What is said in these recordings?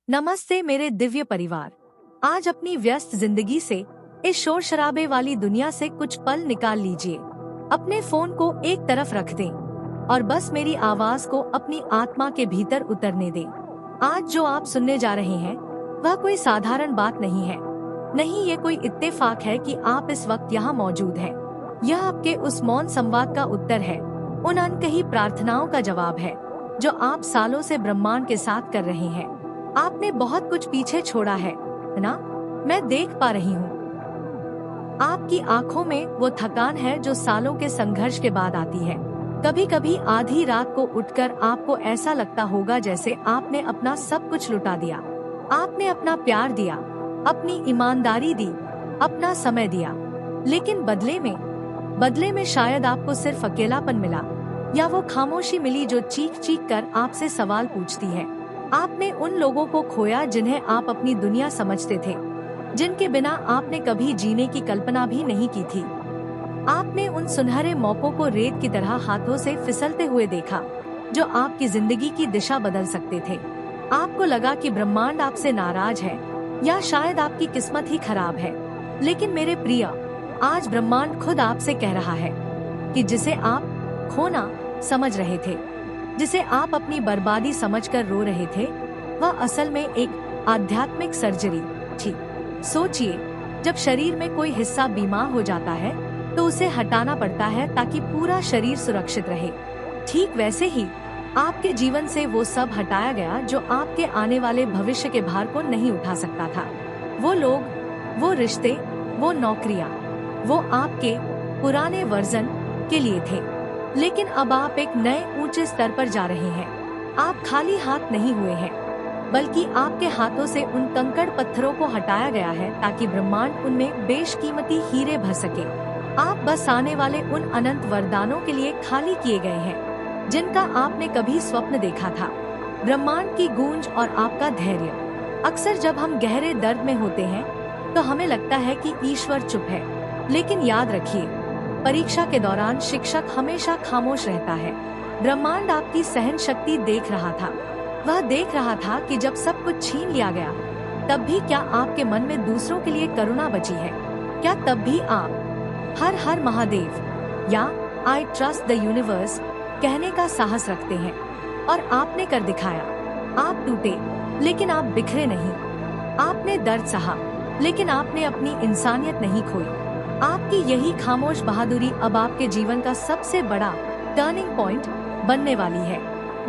नमस्ते मेरे दिव्य परिवार। आज अपनी व्यस्त जिंदगी से, इस शोर शराबे वाली दुनिया से कुछ पल निकाल लीजिए। अपने फोन को एक तरफ रख दें और बस मेरी आवाज को अपनी आत्मा के भीतर उतरने दें। आज जो आप सुनने जा रहे हैं वह कोई साधारण बात नहीं है। नहीं, ये कोई इत्तेफाक है कि आप इस वक्त यहाँ मौजूद हैं। यह आपके उस मौन संवाद का उत्तर है, उन अनकही प्रार्थनाओं का जवाब है जो आप सालों से ब्रह्मांड के साथ कर रहे हैं। आपने बहुत कुछ पीछे छोड़ा है ना? मैं देख पा रही हूँ। आपकी आंखों में वो थकान है जो सालों के संघर्ष के बाद आती है। कभी कभी आधी रात को उठकर आपको ऐसा लगता होगा जैसे आपने अपना सब कुछ लुटा दिया। आपने अपना प्यार दिया, अपनी ईमानदारी दी, अपना समय दिया, लेकिन बदले में शायद आपको सिर्फ अकेलापन मिला, या वो खामोशी मिली जो चीख चीख कर आपसे सवाल पूछती है। आपने उन लोगों को खोया जिन्हें आप अपनी दुनिया समझते थे, जिनके बिना आपने कभी जीने की कल्पना भी नहीं की थी। आपने उन सुनहरे मौकों को रेत की तरह हाथों से फिसलते हुए देखा जो आपकी जिंदगी की दिशा बदल सकते थे। आपको लगा कि ब्रह्मांड आपसे नाराज है या शायद आपकी किस्मत ही खराब है। लेकिन मेरे प्रिय, आज ब्रह्मांड खुद आपसे कह रहा है कि जिसे आप खोना समझ रहे थे, जिसे आप अपनी बर्बादी समझकर रो रहे थे, वह असल में एक आध्यात्मिक सर्जरी थी। सोचिए, जब शरीर में कोई हिस्सा बीमार हो जाता है तो उसे हटाना पड़ता है ताकि पूरा शरीर सुरक्षित रहे। ठीक वैसे ही आपके जीवन से वो सब हटाया गया जो आपके आने वाले भविष्य के भार को नहीं उठा सकता था। वो लोग, वो रिश्ते, वो नौकरियां, वो आपके पुराने वर्जन के लिए थे। लेकिन अब आप एक नए ऊंचे स्तर पर जा रहे हैं। आप खाली हाथ नहीं हुए हैं, बल्कि आपके हाथों से उन कंकड़ पत्थरों को हटाया गया है ताकि ब्रह्मांड उनमें बेशकीमती हीरे भर सके। आप बस आने वाले उन अनंत वरदानों के लिए खाली किए गए हैं जिनका आपने कभी स्वप्न देखा था। ब्रह्मांड की गूंज और आपका धैर्य। अक्सर जब हम गहरे दर्द में होते हैं तो हमें लगता है कि ईश्वर चुप है, लेकिन याद रखिए, परीक्षा के दौरान शिक्षक हमेशा खामोश रहता है। ब्रह्मांड आपकी सहन शक्ति देख रहा था। वह देख रहा था कि जब सब कुछ छीन लिया गया, तब भी क्या आपके मन में दूसरों के लिए करुणा बची है? क्या तब भी आप हर हर महादेव या आई ट्रस्ट द यूनिवर्स कहने का साहस रखते हैं? और आपने कर दिखाया। आप टूटे, लेकिन आप बिखरे नहीं। आपने दर्द सहा, लेकिन आपने अपनी इंसानियत नहीं खोई। आपकी यही खामोश बहादुरी अब आपके जीवन का सबसे बड़ा टर्निंग पॉइंट बनने वाली है।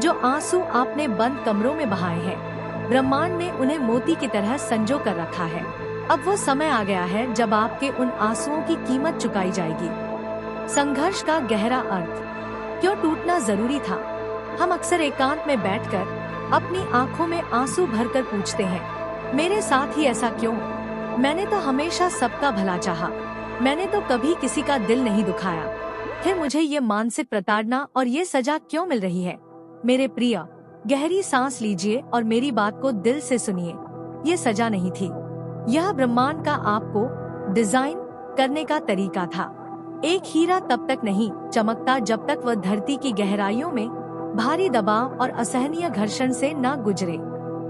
जो आंसू आपने बंद कमरों में बहाए हैं, ब्रह्मांड ने उन्हें मोती की तरह संजो कर रखा है। अब वो समय आ गया है जब आपके उन आंसुओं की कीमत चुकाई जाएगी। संघर्ष का गहरा अर्थ। क्यों टूटना जरूरी था? हम अक्सर एकांत में बैठकर अपनी आंखों में आंसू भरकर पूछते हैं, मेरे साथ ही ऐसा क्यों? मैंने तो हमेशा सबका भला चाहा। मैंने तो कभी किसी का दिल नहीं दुखाया। फिर मुझे ये मानसिक प्रताड़ना और ये सजा क्यों मिल रही है? मेरे प्रिय, गहरी सांस लीजिए और मेरी बात को दिल से सुनिए। ये सजा नहीं थी, यह ब्रह्मांड का आपको डिजाइन करने का तरीका था। एक हीरा तब तक नहीं चमकता जब तक वह धरती की गहराइयों में भारी दबाव और असहनीय घर्षण से न गुजरे।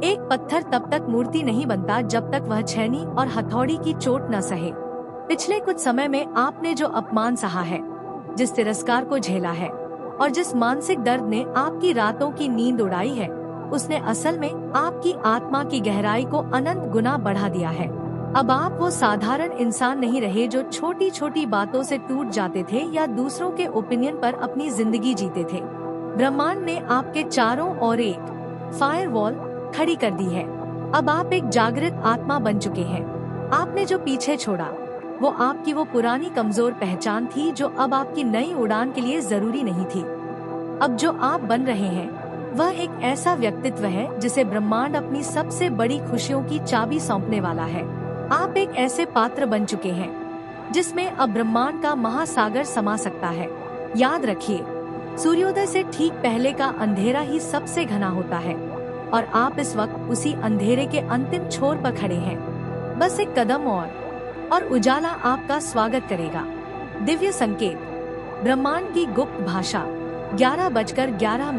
एक पत्थर तब तक मूर्ति नहीं बनता जब तक वह छेनी और हथौड़ी की चोट न सहे। पिछले कुछ समय में आपने जो अपमान सहा है, जिस तिरस्कार को झेला है और जिस मानसिक दर्द ने आपकी रातों की नींद उड़ाई है, उसने असल में आपकी आत्मा की गहराई को अनंत गुना बढ़ा दिया है। अब आप वो साधारण इंसान नहीं रहे जो छोटी छोटी बातों से टूट जाते थे या दूसरों के ओपिनियन पर अपनी जिंदगी जीते थे। ब्रह्मांड ने आपके चारों ओर एक फायरवॉल खड़ी कर दी है। अब आप एक जागृत आत्मा बन चुके हैं। आपने जो पीछे छोड़ा वो आपकी वो पुरानी कमजोर पहचान थी जो अब आपकी नई उड़ान के लिए जरूरी नहीं थी। अब जो आप बन रहे हैं वह एक ऐसा व्यक्तित्व है जिसे ब्रह्मांड अपनी सबसे बड़ी खुशियों की चाबी सौंपने वाला है। आप एक ऐसे पात्र बन चुके हैं जिसमें अब ब्रह्मांड का महासागर समा सकता है। याद रखिए, सूर्योदय से ठीक पहले का अंधेरा ही सबसे घना होता है और आप इस वक्त उसी अंधेरे के अंतिम छोर पर खड़े हैं। बस एक कदम और उजाला आपका स्वागत करेगा। दिव्य संकेत। ब्रह्मांड की गुप्त भाषा। 11:11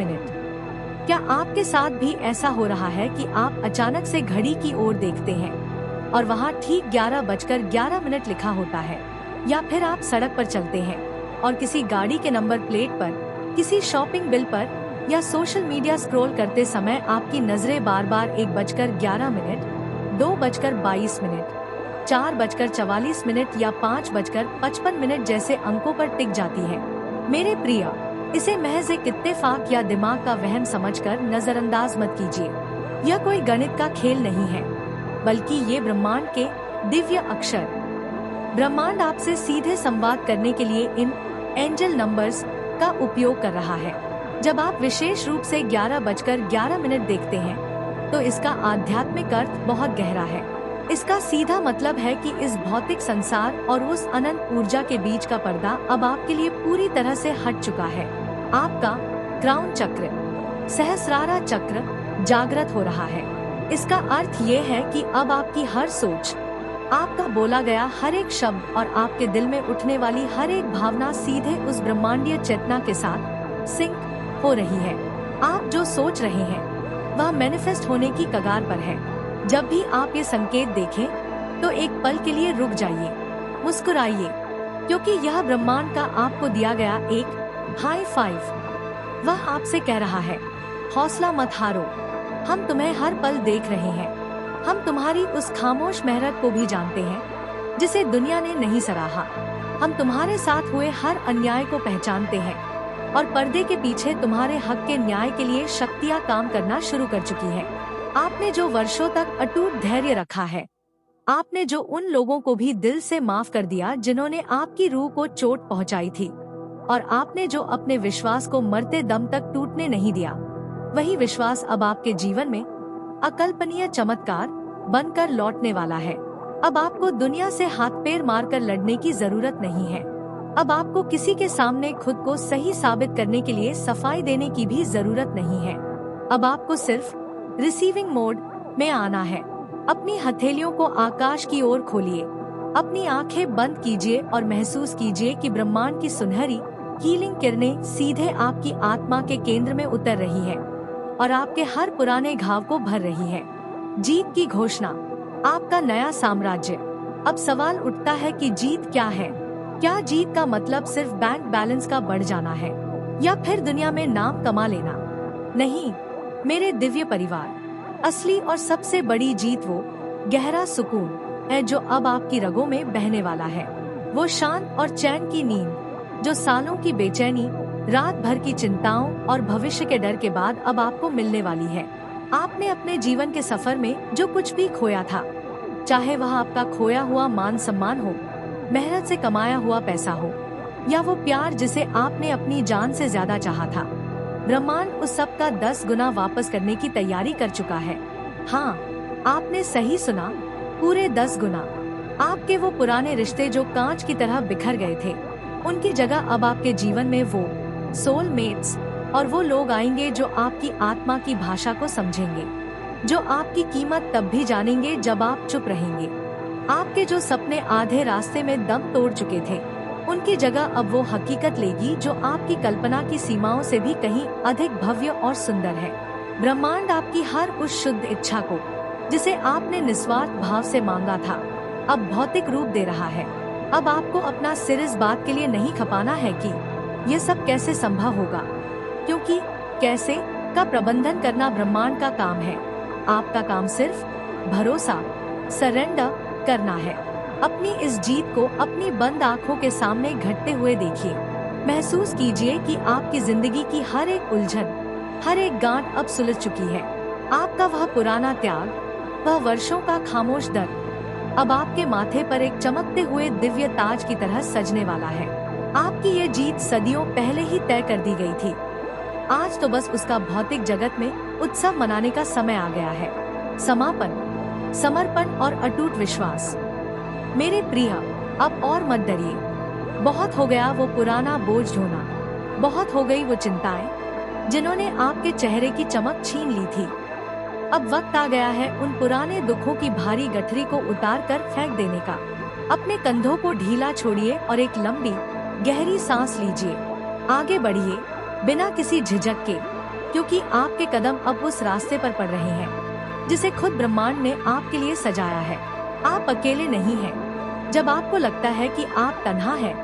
क्या आपके साथ भी ऐसा हो रहा है कि आप अचानक से घड़ी की ओर देखते हैं और वहाँ ठीक 11:11 लिखा होता है, या फिर आप सड़क पर चलते हैं और किसी गाड़ी के नंबर प्लेट पर, किसी शॉपिंग बिल पर या सोशल मीडिया स्क्रॉल करते समय आपकी नजरें बार बार 1:11, 2:22, 4:44 या 5:55 जैसे अंकों पर टिक जाती है। मेरे प्रिय, इसे महज एक इत्तेफाक या दिमाग का वहम समझकर नजरअंदाज मत कीजिए। यह कोई गणित का खेल नहीं है, बल्कि ये ब्रह्मांड के दिव्य अक्षर। ब्रह्मांड आपसे सीधे संवाद करने के लिए इन एंजल नंबर्स का उपयोग कर रहा है। जब आप विशेष रूप से 11:11 देखते हैं, तो इसका आध्यात्मिक अर्थ बहुत गहरा है। इसका सीधा मतलब है कि इस भौतिक संसार और उस अनंत ऊर्जा के बीच का पर्दा अब आपके लिए पूरी तरह से हट चुका है। आपका क्राउन चक्र, सहस्रारा चक्र जागृत हो रहा है। इसका अर्थ ये है कि अब आपकी हर सोच, आपका बोला गया हर एक शब्द और आपके दिल में उठने वाली हर एक भावना सीधे उस ब्रह्मांडीय चेतना के साथ सिंक हो रही है। आप जो सोच रहे हैं वह मैनिफेस्ट होने की कगार पर है। जब भी आप ये संकेत देखें, तो एक पल के लिए रुक जाइए, मुस्कुराइए, क्योंकि यह ब्रह्मांड का आपको दिया गया एक हाई फाइव। वह आपसे कह रहा है, हौसला मत हारो, हम तुम्हें हर पल देख रहे हैं। हम तुम्हारी उस खामोश मेहनत को भी जानते हैं जिसे दुनिया ने नहीं सराहा। हम तुम्हारे साथ हुए हर अन्याय को पहचानते हैं और पर्दे के पीछे तुम्हारे हक के न्याय के लिए शक्तियाँ काम करना शुरू कर चुकी है। आपने जो वर्षों तक अटूट धैर्य रखा है, आपने जो उन लोगों को भी दिल से माफ कर दिया जिन्होंने आपकी रूह को चोट पहुंचाई थी, और आपने जो अपने विश्वास को मरते दम तक टूटने नहीं दिया, वही विश्वास अब आपके जीवन में अकल्पनीय चमत्कार बनकर लौटने वाला है। अब आपको दुनिया से हाथ पैर मारकर लड़ने की जरूरत नहीं है। अब आपको किसी के सामने खुद को सही साबित करने के लिए सफाई देने की भी जरूरत नहीं है। अब आपको सिर्फ रिसीविंग मोड में आना है। अपनी हथेलियों को आकाश की ओर खोलिए, अपनी आंखें बंद कीजिए और महसूस कीजिए कि ब्रह्मांड की सुनहरी हीलिंग किरणें सीधे आपकी आत्मा के केंद्र में उतर रही है और आपके हर पुराने घाव को भर रही है। जीत की घोषणा, आपका नया साम्राज्य। अब सवाल उठता है कि जीत क्या है? क्या जीत का मतलब सिर्फ बैंक बैलेंस का बढ़ जाना है, या फिर दुनिया में नाम कमा लेना? नहीं मेरे दिव्य परिवार, असली और सबसे बड़ी जीत वो गहरा सुकून है जो अब आपकी रगों में बहने वाला है। वो शांत और चैन की नींद जो सालों की बेचैनी, रात भर की चिंताओं और भविष्य के डर के बाद अब आपको मिलने वाली है। आपने अपने जीवन के सफर में जो कुछ भी खोया था, चाहे वह आपका खोया हुआ मान सम्मान हो, मेहनत से कमाया हुआ पैसा हो, या वो प्यार जिसे आपने अपनी जान से ज्यादा चाहा था, ब्रह्मांड उस सब का 10 गुना वापस करने की तैयारी कर चुका है। हाँ, आपने सही सुना, पूरे 10 गुना। आपके वो पुराने रिश्ते जो कांच की तरह बिखर गए थे, उनकी जगह अब आपके जीवन में वो सोलमेट्स और वो लोग आएंगे जो आपकी आत्मा की भाषा को समझेंगे, जो आपकी कीमत तब भी जानेंगे जब आप चुप रहेंगे। आपके जो सपने आधे रास्ते में दम तोड़ चुके थे, उनकी जगह अब वो हकीकत लेगी जो आपकी कल्पना की सीमाओं से भी कहीं अधिक भव्य और सुंदर है। ब्रह्मांड आपकी हर उस शुद्ध इच्छा को, जिसे आपने निस्वार्थ भाव से मांगा था, अब भौतिक रूप दे रहा है। अब आपको अपना सिर इस बात के लिए नहीं खपाना है कि ये सब कैसे संभव होगा, क्योंकि कैसे का प्रबंधन करना ब्रह्मांड का काम है। आपका काम सिर्फ भरोसा, सरेंडर करना है। अपनी इस जीत को अपनी बंद आँखों के सामने घटते हुए देखिए। महसूस कीजिए कि आपकी जिंदगी की हर एक उलझन, हर एक गांठ अब सुलझ चुकी है। आपका वह पुराना त्याग, वह वर्षों का खामोश दर्द अब आपके माथे पर एक चमकते हुए दिव्य ताज की तरह सजने वाला है। आपकी ये जीत सदियों पहले ही तय कर दी गई थी। आज तो बस उसका भौतिक जगत में उत्सव मनाने का समय आ गया है। समापन, समर्पण और अटूट विश्वास। मेरे प्रिय, अब और मत डरिए। बहुत हो गया वो पुराना बोझ ढोना, बहुत हो गई वो चिंताएं जिन्होंने आपके चेहरे की चमक छीन ली थी। अब वक्त आ गया है उन पुराने दुखों की भारी गठरी को उतार कर फेंक देने का। अपने कंधों को ढीला छोड़िए और एक लंबी गहरी सांस लीजिए। आगे बढ़िए बिना किसी झिझक के, क्योंकि आपके कदम अब उस रास्ते पर पड़ रहे हैं जिसे खुद ब्रह्मांड ने आपके लिए सजाया है। आप अकेले नहीं हैं। जब आपको लगता है कि आप तन्हा हैं,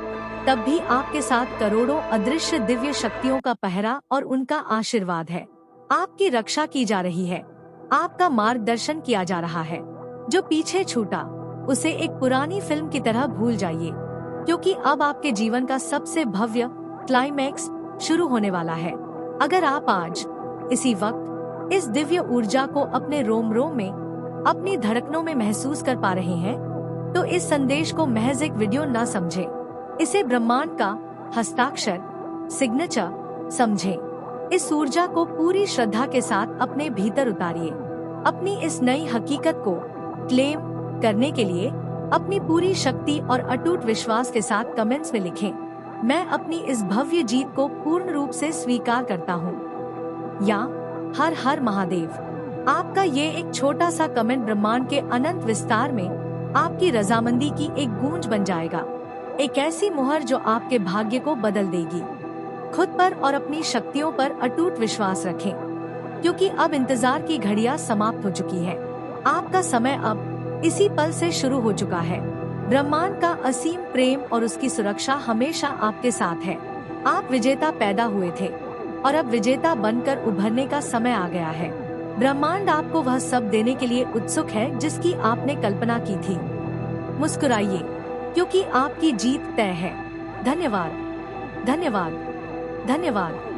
तब भी आपके साथ करोड़ों अदृश्य दिव्य शक्तियों का पहरा और उनका आशीर्वाद है। आपकी रक्षा की जा रही है, आपका मार्गदर्शन किया जा रहा है। जो पीछे छूटा उसे एक पुरानी फिल्म की तरह भूल जाइए, क्योंकि अब आपके जीवन का सबसे भव्य क्लाइमैक्स शुरू होने वाला है। अगर आप आज इसी वक्त इस दिव्य ऊर्जा को अपने रोम रोम में, अपनी धड़कनों में महसूस कर पा रहे हैं, तो इस संदेश को महज एक वीडियो न समझे, इसे ब्रह्मांड का हस्ताक्षर, सिग्नेचर समझे। इस ऊर्जा को पूरी श्रद्धा के साथ अपने भीतर उतारिए। अपनी इस नई हकीकत को क्लेम करने के लिए अपनी पूरी शक्ति और अटूट विश्वास के साथ कमेंट्स में लिखें, मैं अपनी इस भव्य जीत को पूर्ण रूप से स्वीकार करता हूँ, या हर हर महादेव। आपका ये एक छोटा सा कमेंट ब्रह्मांड के अनंत विस्तार में आपकी रजामंदी की एक गूंज बन जाएगा, एक ऐसी मुहर जो आपके भाग्य को बदल देगी। खुद पर और अपनी शक्तियों पर अटूट विश्वास रखें, क्योंकि अब इंतजार की घड़ियां समाप्त हो चुकी है। आपका समय अब इसी पल से शुरू हो चुका है। ब्रह्मांड का असीम प्रेम और उसकी सुरक्षा हमेशा आपके साथ है। आप विजेता पैदा हुए थे और अब विजेता बनकर उभरने का समय आ गया है। ब्रह्मांड आपको वह सब देने के लिए उत्सुक है जिसकी आपने कल्पना की थी। मुस्कुराइए, क्योंकि आपकी जीत तय है। धन्यवाद, धन्यवाद, धन्यवाद।